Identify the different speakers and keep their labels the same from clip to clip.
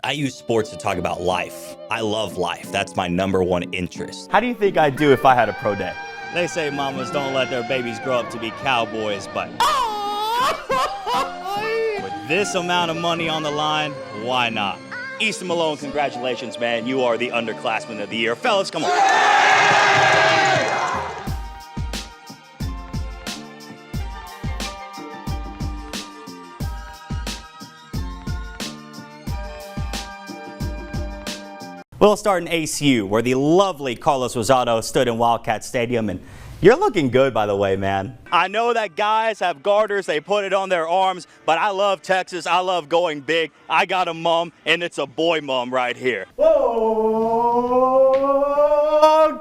Speaker 1: I use sports to talk about life. I love life. That's my #1 interest.
Speaker 2: How do you think I'd do if I had a pro day?
Speaker 1: They say mamas don't let their babies grow up to be cowboys, but with this amount of money on the line, why not? Easton Malone, congratulations, man. You are the underclassman of the year. Fellas, come on. We'll start in ACU, where the lovely Carlos Rosado stood in Wildcat Stadium, and you're looking good, by the way, man. I know that guys have garters, they put it on their arms, but I love Texas, I love going big. I got a mom, and it's a boy mom right here. Whoa!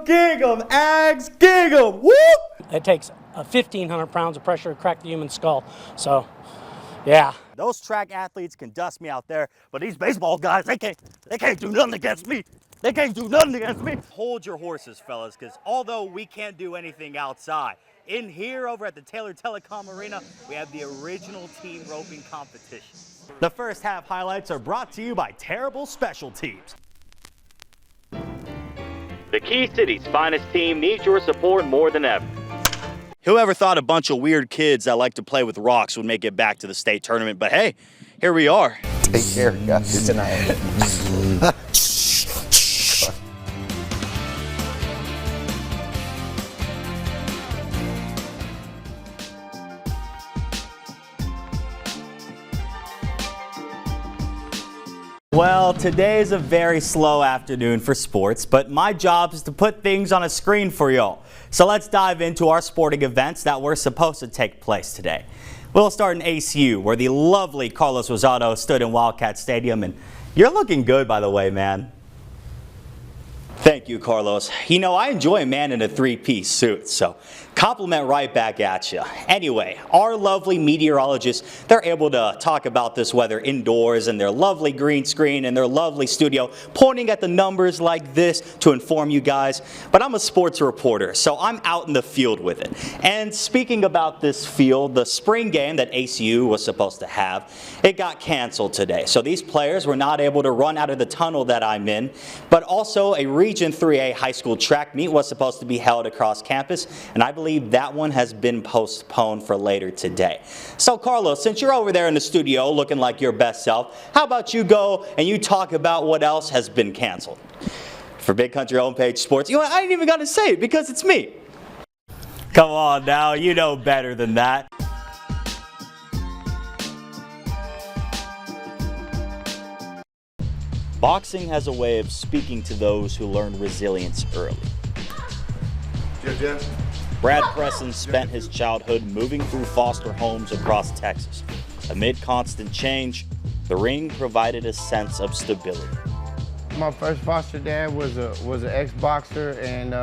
Speaker 1: Gig 'em, Ags, gig 'em, whoop!
Speaker 3: It takes 1,500 pounds of pressure to crack the human skull, so, yeah.
Speaker 1: Those track athletes can dust me out there, but these baseball guys, they can't do nothing against me. They can't do nothing against me. Hold your horses, fellas, because although we can't do anything outside, in here over at the Taylor Telecom Arena, we have the original team roping competition. The first half highlights are brought to you by Terrible Special Teams. The Key City's finest team needs your support more than ever. Whoever thought a bunch of weird kids that like to play with rocks would make it back to the state tournament, but hey, here we are.
Speaker 4: Take care, guys. Tonight.
Speaker 1: Well, today is a very slow afternoon for sports, but my job is to put things on a screen for y'all. So let's dive into our sporting events that were supposed to take place today. We'll start in ACU, where the lovely Carlos Rosado stood in Wildcat Stadium, and you're looking good, by the way, man. Thank you, Carlos. You know, I enjoy a man in a three-piece suit, so compliment right back at you. Anyway, our lovely meteorologists, they're able to talk about this weather indoors in their lovely green screen and their lovely studio, pointing at the numbers like this to inform you guys. But I'm a sports reporter, so I'm out in the field with it. And speaking about this field, the spring game that ACU was supposed to have, it got canceled today. So these players were not able to run out of the tunnel that I'm in, but also a Region 3A high school track meet was supposed to be held across campus, and I believe that one has been postponed for later today. So Carlos, since you're over there in the studio looking like your best self, how about you go and you talk about what else has been canceled? For Big Country Homepage Sports, you know what, I ain't even got to say it because it's me. Come on now, you know better than that. Boxing has a way of speaking to those who learn resilience early. Brad Presson spent his childhood moving through foster homes across Texas. Amid constant change, the ring provided a sense of stability.
Speaker 5: My first foster dad was an ex-boxer, and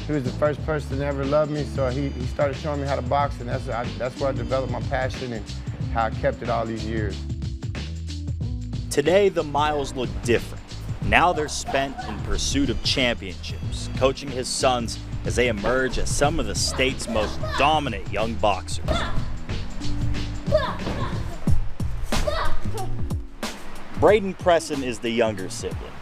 Speaker 5: he was the first person to ever love me, so he started showing me how to box, and that's where I developed my passion and how I kept it all these years.
Speaker 1: Today, the miles look different. Now they're spent in pursuit of championships, coaching his sons as they emerge as some of the state's most dominant young boxers. Braden Presson is the younger sibling.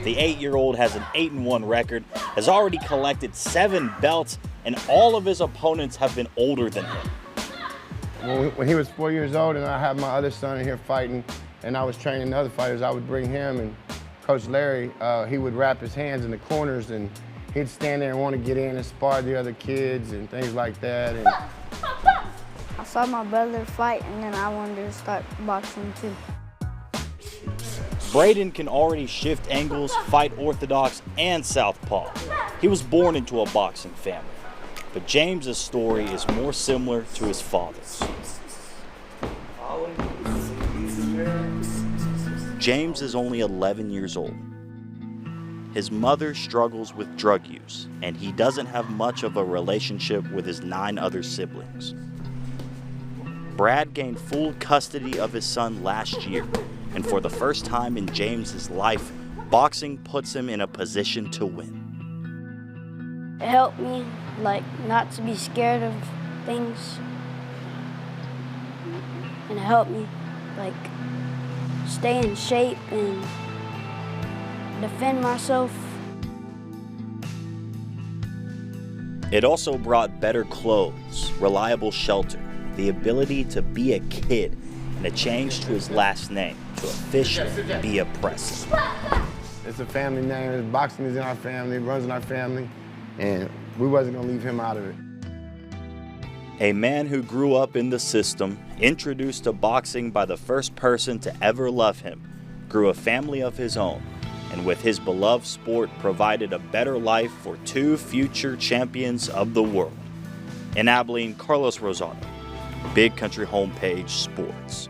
Speaker 1: The 8-year-old has an 8-1 record, has already collected 7 belts, and all of his opponents have been older than him.
Speaker 5: When he was 4 years old and I had my other son in here fighting, and I was training other fighters, I would bring him, and Coach Larry, he would wrap his hands in the corners, and he'd stand there and want to get in and spar the other kids and things like that. And
Speaker 6: I saw my brother fight, and then I wanted to start boxing too.
Speaker 1: Braden can already shift angles, fight orthodox and southpaw. He was born into a boxing family, but James's story is more similar to his father's. James is only 11 years old. His mother struggles with drug use, and he doesn't have much of a relationship with his 9 other siblings. Brad gained full custody of his son last year, and for the first time in James's life, boxing puts him in a position to win.
Speaker 6: It helped me, not to be scared of things, and it helped me, stay in shape and defend myself.
Speaker 1: It also brought better clothes, reliable shelter, the ability to be a kid, and a change to his last name to officially be a Preston.
Speaker 5: It's a family name. Boxing is in our family, it runs in our family, and we wasn't gonna leave him out of it.
Speaker 1: A man who grew up in the system, introduced to boxing by the first person to ever love him, grew a family of his own, and with his beloved sport provided a better life for 2 future champions of the world. In Abilene, Carlos Rosado, Big Country Homepage Sports.